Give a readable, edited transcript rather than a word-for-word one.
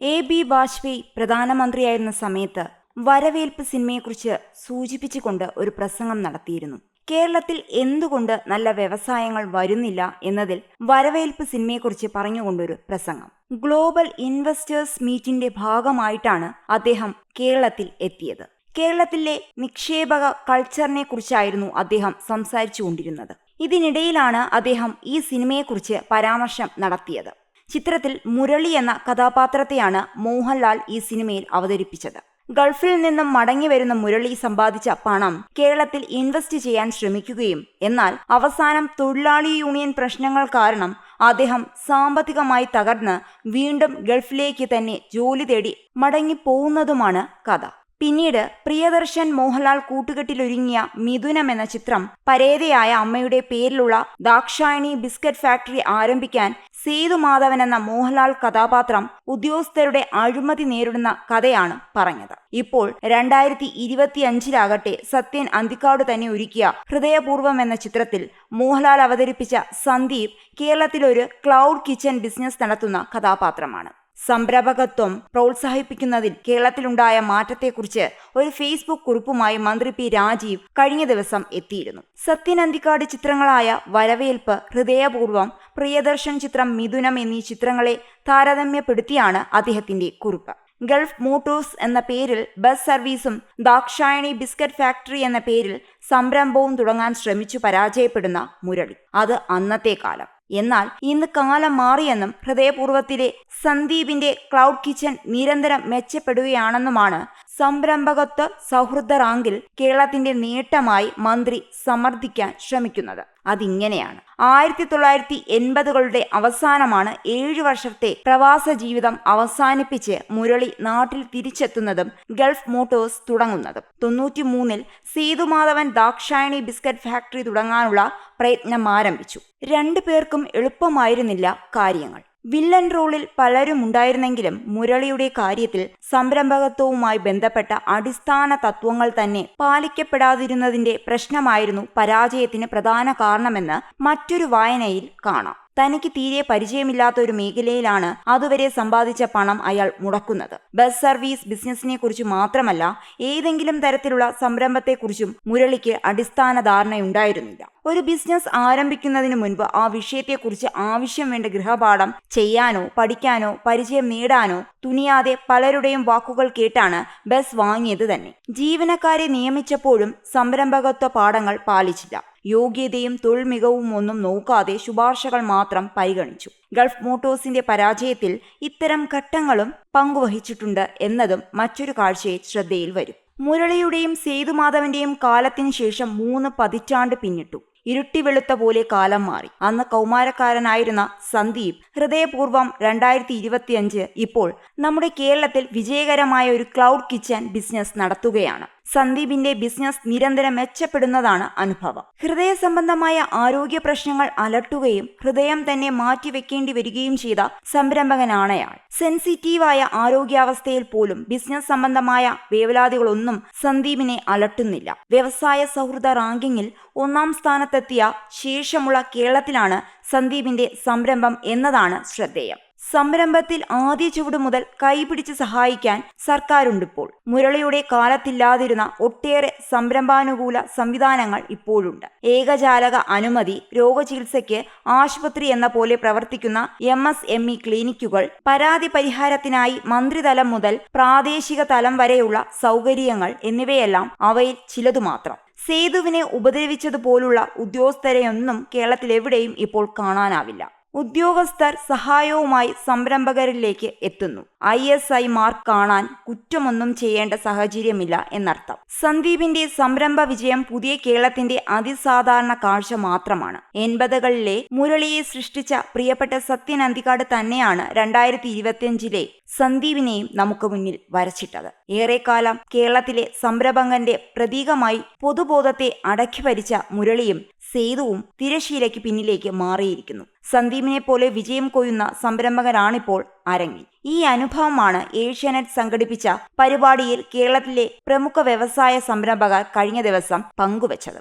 AB. Vajpayee പ്രധാനമന്ത്രിയായിരുന്ന സമയത്ത് വരവേൽപ്പ് സിനിമയെക്കുറിച്ച് സൂചിപ്പിച്ചുകൊണ്ട് ഒരു പ്രസംഗം നടത്തിയിരുന്നു. കേരളത്തിൽ എന്തുകൊണ്ട് നല്ല വ്യവസായങ്ങൾ വരുന്നില്ല എന്നതിൽ വരവേൽപ്പ് സിനിമയെക്കുറിച്ച് പറഞ്ഞുകൊണ്ടൊരു പ്രസംഗം. ഗ്ലോബൽ ഇൻവെസ്റ്റേഴ്സ് മീറ്റിന്റെ ഭാഗമായിട്ടാണ് അദ്ദേഹം കേരളത്തിൽ എത്തിയത്. കേരളത്തിലെ നിക്ഷേപക കൾച്ചറിനെ കുറിച്ചായിരുന്നു അദ്ദേഹം സംസാരിച്ചു കൊണ്ടിരുന്നത്. ഇതിനിടയിലാണ് അദ്ദേഹം ഈ സിനിമയെക്കുറിച്ച് പരാമർശം നടത്തിയത്. ചിത്രത്തിൽ മുരളി എന്ന കഥാപാത്രത്തെയാണ് മോഹൻലാൽ ഈ സിനിമയിൽ അവതരിപ്പിച്ചത്. ഗൾഫിൽ നിന്നും മടങ്ങി വരുന്ന മുരളി സമ്പാദിച്ച പണം കേരളത്തിൽ ഇൻവെസ്റ്റ് ചെയ്യാൻ ശ്രമിക്കുകയും എന്നാൽ അവസാനം തൊഴിലാളി യൂണിയൻ പ്രശ്നങ്ങൾ കാരണം അദ്ദേഹം സാമ്പത്തികമായി തകർന്ന് വീണ്ടും ഗൾഫിലേക്ക് തന്നെ ജോലി തേടി മടങ്ങിപ്പോകുന്നതുമാണ് കഥ. പിന്നീട് പ്രിയദർശൻ മോഹൻലാൽ കൂട്ടുകെട്ടിലൊരുങ്ങിയ മിഥുനം എന്ന ചിത്രം പരേതയായ അമ്മയുടെ പേരിലുള്ള ദാക്ഷായണി ബിസ്ക്കറ്റ് ഫാക്ടറി ആരംഭിക്കാൻ സേതുമാധവൻ എന്ന മോഹൻലാൽ കഥാപാത്രം ഉദ്യോഗസ്ഥരുടെ അഴിമതി നേരിടുന്ന കഥയാണ് പറഞ്ഞത്. ഇപ്പോൾ 2025 സത്യൻ അന്തിക്കാട് തന്നെ ഒരുക്കിയ ഹൃദയപൂർവ്വം എന്ന ചിത്രത്തിൽ മോഹൻലാൽ അവതരിപ്പിച്ച സന്ദീപ് കേരളത്തിലൊരു ക്ലൗഡ് കിച്ചൺ ബിസിനസ് നടത്തുന്ന കഥാപാത്രമാണ്. സംരംഭകത്വം പ്രോത്സാഹിപ്പിക്കുന്നതിൽ കേരളത്തിലുണ്ടായ മാറ്റത്തെക്കുറിച്ച് ഒരു ഫേസ്ബുക്ക് കുറിപ്പുമായി മന്ത്രി പി രാജീവ് കഴിഞ്ഞ ദിവസം എത്തിയിരുന്നു. സത്യൻ അന്തിക്കാട് ചിത്രങ്ങളായ വരവേൽപ്പ്, ഹൃദയപൂർവ്വം, പ്രിയദർശൻ ചിത്രം മിഥുനം എന്നീ ചിത്രങ്ങളെ താരതമ്യപ്പെടുത്തിയാണ് അദ്ദേഹത്തിന്റെ കുറിപ്പ്. ഗൾഫ് മോട്ടോഴ്സ് എന്ന പേരിൽ ബസ് സർവീസും ദാക്ഷായണി ബിസ്ക്കറ്റ് ഫാക്ടറി എന്ന പേരിൽ സംരംഭവും തുടങ്ങാൻ ശ്രമിച്ചു പരാജയപ്പെടുന്ന മുരളി. അത് അന്നത്തെ കാലം. എന്നാൽ ഇന്ന് കാലം മാറിയെന്നും ഹൃദയപൂർവ്വത്തിലെ സന്ദീപിന്റെ ക്ലൗഡ് കിച്ചൺ നിരന്തരം മെച്ചപ്പെടുകയാണെന്നുമാണ് സംരംഭകത്വ സൗഹൃദ റാങ്കിൽ കേരളത്തിന്റെ നേട്ടമായി മന്ത്രി സമർത്ഥിക്കാൻ ശ്രമിക്കുന്നത്. അതിങ്ങനെയാണ്. 1980കളുടെ അവസാനമാണ് 7 വർഷത്തെ പ്രവാസ ജീവിതം അവസാനിപ്പിച്ച് മുരളി നാട്ടിൽ തിരിച്ചെത്തുന്നതും ഗൾഫ് മോട്ടോഴ്സ് തുടങ്ങുന്നതും. 93 സേതുമാധവൻ ദാക്ഷായണി ബിസ്ക്കറ്റ് ഫാക്ടറി തുടങ്ങാനുള്ള പ്രയത്നം ആരംഭിച്ചു. 2 പേർക്കും എളുപ്പമായിരുന്നില്ല കാര്യങ്ങൾ. വില്ലൻ റോളിൽ പലരും ഉണ്ടായിരുന്നെങ്കിലും മുരളിയുടെ കാര്യത്തിൽ സംരംഭകത്വവുമായി ബന്ധപ്പെട്ട അടിസ്ഥാന തത്വങ്ങൾ തന്നെ പാലിക്കപ്പെടാതിരുന്നതിന്റെ പ്രശ്നമായിരുന്നു പരാജയത്തിന് പ്രധാന കാരണമെന്ന് മറ്റൊരു വായനയിൽ കാണാം. തനിക്ക് തീരെ പരിചയമില്ലാത്ത ഒരു മേഖലയിലാണ് അതുവരെ സമ്പാദിച്ച പണം അയാൾ മുടക്കുന്നത്. ബസ് സർവീസ് ബിസിനസിനെ കുറിച്ച് മാത്രമല്ല, ഏതെങ്കിലും തരത്തിലുള്ള സംരംഭത്തെക്കുറിച്ചും മുരളിക്ക് അടിസ്ഥാന ധാരണയുണ്ടായിരുന്നില്ല. ഒരു ബിസിനസ് ആരംഭിക്കുന്നതിന് മുൻപ് ആ വിഷയത്തെക്കുറിച്ച് ആവശ്യം വേണ്ട ഗൃഹപാഠം ചെയ്യാനോ പഠിക്കാനോ പരിചയം നേടാനോ തുനിയാതെ പലരുടെയും വാക്കുകൾ കേട്ടാണ് ബസ് വാങ്ങിയത് തന്നെ. ജീവനക്കാരെ നിയമിച്ചപ്പോഴും സംരംഭകത്വ പാഠങ്ങൾ പാലിച്ചില്ല. യോഗ്യതയും തൊഴിൽ മികവും ഒന്നും നോക്കാതെ ശുപാർശകൾ മാത്രം പരിഗണിച്ചു. ഗൾഫ് മോട്ടോഴ്സിന്റെ പരാജയത്തിൽ ഇത്തരം ഘട്ടങ്ങളും പങ്കുവഹിച്ചിട്ടുണ്ട് എന്നതും മറ്റൊരു കാഴ്ചയെ ശ്രദ്ധയിൽ വരും. മുരളിയുടെയും സേതുമാധവന്റെയും കാലത്തിന് ശേഷം 3 പതിറ്റാണ്ട് പിന്നിട്ടു. ഇരുട്ടി വെളുത്ത പോലെ കാലം മാറി. അന്ന് കൗമാരക്കാരനായിരുന്ന സന്ദീപ് ഹൃദയപൂർവ്വം 2025 ഇപ്പോൾ നമ്മുടെ കേരളത്തിൽ വിജയകരമായ ഒരു ക്ലൗഡ് കിച്ചൺ ബിസിനസ് നടത്തുകയാണ്. സന്ദീപിന്റെ ബിസിനസ് നിരന്തരം മെച്ചപ്പെടുന്നതാണ് അനുഭവം. ഹൃദയ സംബന്ധമായ ആരോഗ്യ പ്രശ്നങ്ങൾ അലട്ടുകയും ഹൃദയം തന്നെ മാറ്റിവെക്കേണ്ടി വരികയും ചെയ്ത സംരംഭകനാണ് അയാൾ. സെൻസിറ്റീവായ ആരോഗ്യാവസ്ഥയിൽ പോലും ബിസിനസ് സംബന്ധമായ വേവലാതികളൊന്നും സന്ദീപിനെ അലട്ടുന്നില്ല. വ്യവസായ സൗഹൃദ റാങ്കിങ്ങിൽ 1ാം സ്ഥാനത്തെത്തിയ ശേഷമുള്ള കേരളത്തിലാണ് സന്ദീപിന്റെ സംരംഭം എന്നതാണ് ശ്രദ്ധേയം. സംരംഭത്തിൽ ആദ്യ ചുവട് മുതൽ കൈപിടിച്ച് സഹായിക്കാൻ സർക്കാരുണ്ടിപ്പോൾ. മുരളിയുടെ കാലത്തില്ലാതിരുന്ന ഒട്ടേറെ സംരംഭാനുകൂല സംവിധാനങ്ങൾ ഇപ്പോഴുണ്ട്. ഏകജാലക അനുമതി, രോഗചികിത്സയ്ക്ക് ആശുപത്രി എന്ന പോലെ പ്രവർത്തിക്കുന്ന MSME ക്ലിനിക്കുകൾ, പരാതി പരിഹാരത്തിനായി മന്ത്രിതലം മുതൽ പ്രാദേശിക തലം വരെയുള്ള സൗകര്യങ്ങൾ എന്നിവയെല്ലാം അവയിൽ ചിലതു മാത്രം. സേതുവിനെ ഉപദ്രവിച്ചതുപോലുള്ള ഉദ്യോഗസ്ഥരെയൊന്നും കേരളത്തിലെവിടെയും ഇപ്പോൾ കാണാനാവില്ല. ഉദ്യോഗസ്ഥർ സഹായവുമായി സംരംഭകരിലേക്ക് എത്തുന്നു. ISI മാർക്ക് കാണാൻ കുറ്റമൊന്നും ചെയ്യേണ്ട സാഹചര്യമില്ല എന്നർത്ഥം. സന്ദീപിന്റെ സംരംഭ വിജയം പുതിയ കേരളത്തിന്റെ അതിസാധാരണ കാഴ്ച മാത്രമാണ്. 80കളിലെ മുരളിയെ സൃഷ്ടിച്ച പ്രിയപ്പെട്ട സത്യൻ അന്തിക്കാട് തന്നെയാണ് 2025 സന്ദീപിനെയും നമുക്ക് മുന്നിൽ വരച്ചിട്ടത്. ഏറെക്കാലം കേരളത്തിലെ സംരംഭകന്റെ പ്രതീകമായി പൊതുബോധത്തെ അടക്കി ഭരിച്ച മുരളിയും സേതുവും തിരശീലയ്ക്ക് പിന്നിലേക്ക് മാറിയിരിക്കുന്നു. സന്ദീപിനെ പോലെ വിജയം കൊയ്യുന്ന സംരംഭകരാണിപ്പോൾ അരങ്ങിൽ. ഈ അനുഭവമാണ് ഏഷ്യാനെറ്റ് സംഘടിപ്പിച്ച പരിപാടിയിൽ കേരളത്തിലെ പ്രമുഖ വ്യവസായ സംരംഭകർ കഴിഞ്ഞ ദിവസം പങ്കുവച്ചത്.